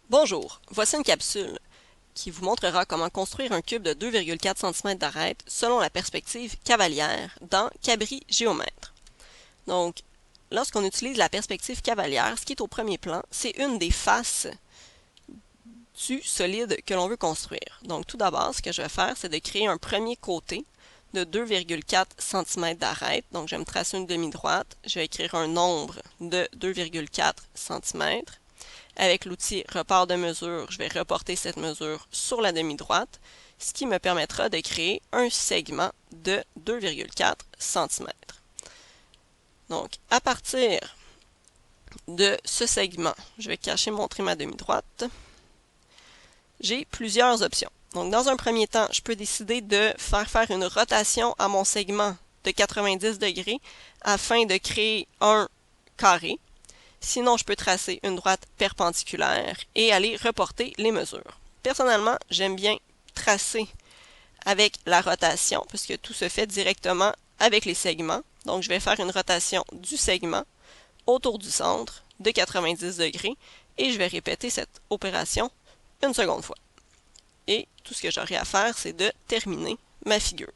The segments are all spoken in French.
Bonjour, voici une capsule qui vous montrera comment construire un cube de 2,4 cm d'arête selon la perspective cavalière dans Cabri Géomètre. Donc, lorsqu'on utilise la perspective cavalière, ce qui est au premier plan, c'est une des faces du solide que l'on veut construire. Donc, tout d'abord, ce que je vais faire, c'est de créer un premier côté de 2,4 cm d'arête. Donc, je vais me tracer une demi-droite. Je vais écrire un nombre de 2,4 cm. Avec l'outil report de mesure, je vais reporter cette mesure sur la demi-droite, ce qui me permettra de créer un segment de 2,4 cm. Donc, à partir de ce segment, je vais cacher, montrer ma demi-droite. J'ai plusieurs options. Donc, dans un premier temps, je peux décider de faire une rotation à mon segment de 90 degrés afin de créer un carré. Sinon, je peux tracer une droite perpendiculaire et aller reporter les mesures. Personnellement, j'aime bien tracer avec la rotation puisque tout se fait directement avec les segments. Donc, je vais faire une rotation du segment autour du centre de 90 degrés et je vais répéter cette opération une seconde fois. Et tout ce que j'aurai à faire, c'est de terminer ma figure.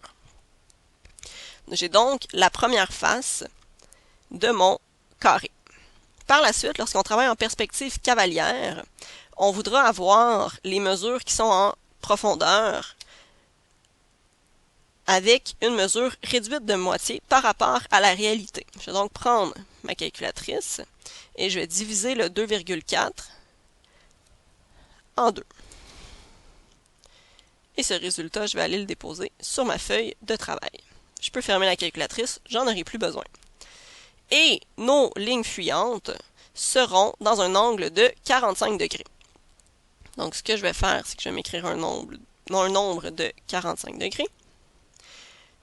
J'ai donc la première face de mon carré. Par la suite, lorsqu'on travaille en perspective cavalière, on voudra avoir les mesures qui sont en profondeur avec une mesure réduite de moitié par rapport à la réalité. Je vais donc prendre ma calculatrice et je vais diviser le 2,4 en 2. Et ce résultat, je vais aller le déposer sur ma feuille de travail. Je peux fermer la calculatrice, j'en aurai plus besoin. Et nos lignes fuyantes seront dans un angle de 45 degrés. Donc, ce que je vais faire, c'est que je vais m'écrire un nombre de 45 degrés.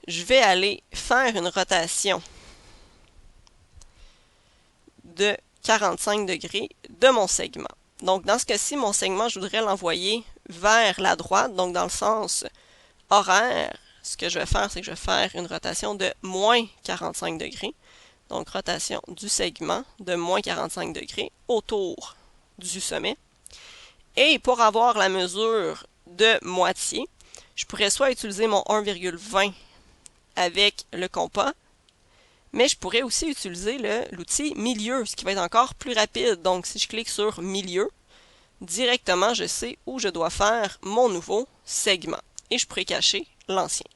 Je vais aller faire une rotation de 45 degrés de mon segment. Donc, dans ce cas-ci, mon segment, je voudrais l'envoyer vers la droite, donc dans le sens horaire. Ce que je vais faire, c'est que je vais faire une rotation de moins 45 degrés. Donc, rotation du segment de moins 45 degrés autour du sommet. Et pour avoir la mesure de moitié, je pourrais soit utiliser mon 1,20 avec le compas, mais je pourrais aussi utiliser l'outil milieu, ce qui va être encore plus rapide. Donc, si je clique sur milieu, directement, je sais où je dois faire mon nouveau segment. Et je pourrais cacher l'ancien.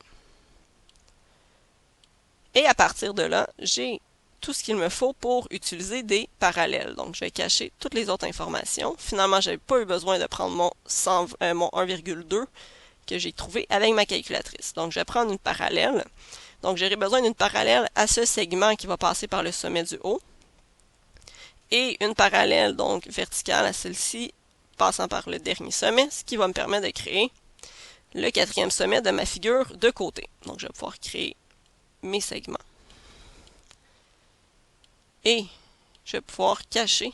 Et à partir de là, j'ai tout ce qu'il me faut pour utiliser des parallèles. Donc, je vais cacher toutes les autres informations. Finalement, je n'avais pas eu besoin de prendre mon 1,2 que j'ai trouvé avec ma calculatrice. Donc, je vais prendre une parallèle. Donc, j'aurai besoin d'une parallèle à ce segment qui va passer par le sommet du haut. Et une parallèle, donc, verticale à celle-ci, passant par le dernier sommet, ce qui va me permettre de créer le quatrième sommet de ma figure de côté. Donc, je vais pouvoir créer mes segments. Et je vais pouvoir cacher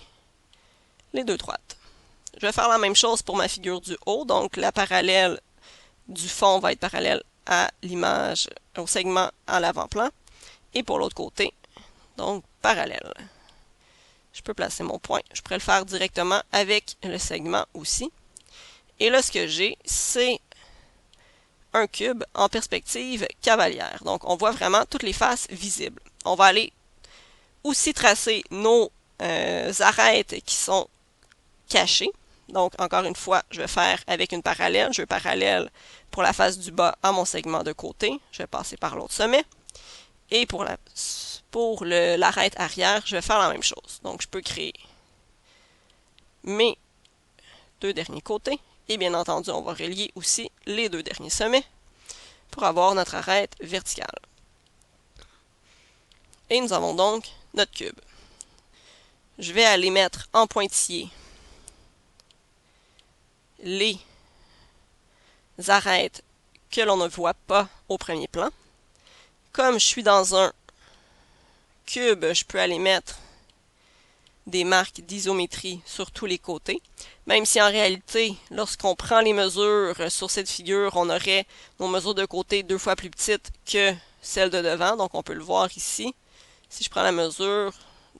les deux droites. Je vais faire la même chose pour ma figure du haut. Donc, la parallèle du fond va être parallèle à l'image, au segment à l'avant-plan. Et pour l'autre côté, donc, parallèle. Je peux placer mon point. Je pourrais le faire directement avec le segment aussi. Et là, ce que j'ai, c'est un cube en perspective cavalière. Donc, on voit vraiment toutes les faces visibles. On va aller aussi tracer nos arêtes qui sont cachées. Donc, encore une fois, je vais faire avec une parallèle. Je veux parallèle pour la face du bas à mon segment de côté. Je vais passer par l'autre sommet. Et pour l'arête arrière, je vais faire la même chose. Donc, je peux créer mes deux derniers côtés. Et bien entendu, on va relier aussi les deux derniers sommets pour avoir notre arête verticale. Et nous avons donc notre cube. Je vais aller mettre en pointillé les arêtes que l'on ne voit pas au premier plan. Comme je suis dans un cube, je peux aller mettre des marques d'isométrie sur tous les côtés. Même si en réalité, lorsqu'on prend les mesures sur cette figure, on aurait nos mesures de côté 2 fois plus petites que celles de devant. Donc on peut le voir ici. Si je prends la mesure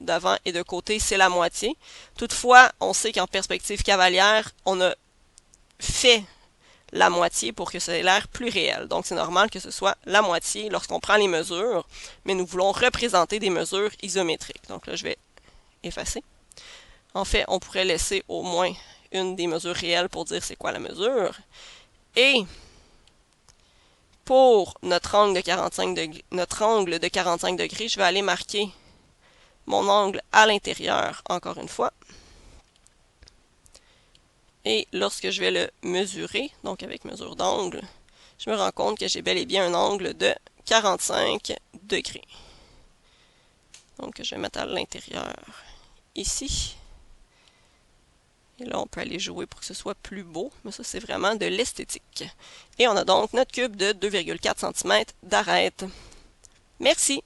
d'avant et de côté, c'est la moitié. Toutefois, on sait qu'en perspective cavalière, on a fait la moitié pour que ça ait l'air plus réel. Donc, c'est normal que ce soit la moitié lorsqu'on prend les mesures, mais nous voulons représenter des mesures isométriques. Donc là, je vais effacer. En fait, on pourrait laisser au moins une des mesures réelles pour dire c'est quoi la mesure. Et pour notre angle de 45 degrés, je vais aller marquer mon angle à l'intérieur, encore une fois. Et lorsque je vais le mesurer, donc avec mesure d'angle, je me rends compte que j'ai bel et bien un angle de 45 degrés. Donc, je vais mettre à l'intérieur ici. Et là, on peut aller jouer pour que ce soit plus beau, mais ça, c'est vraiment de l'esthétique. Et on a donc notre cube de 2,4 cm d'arête. Merci!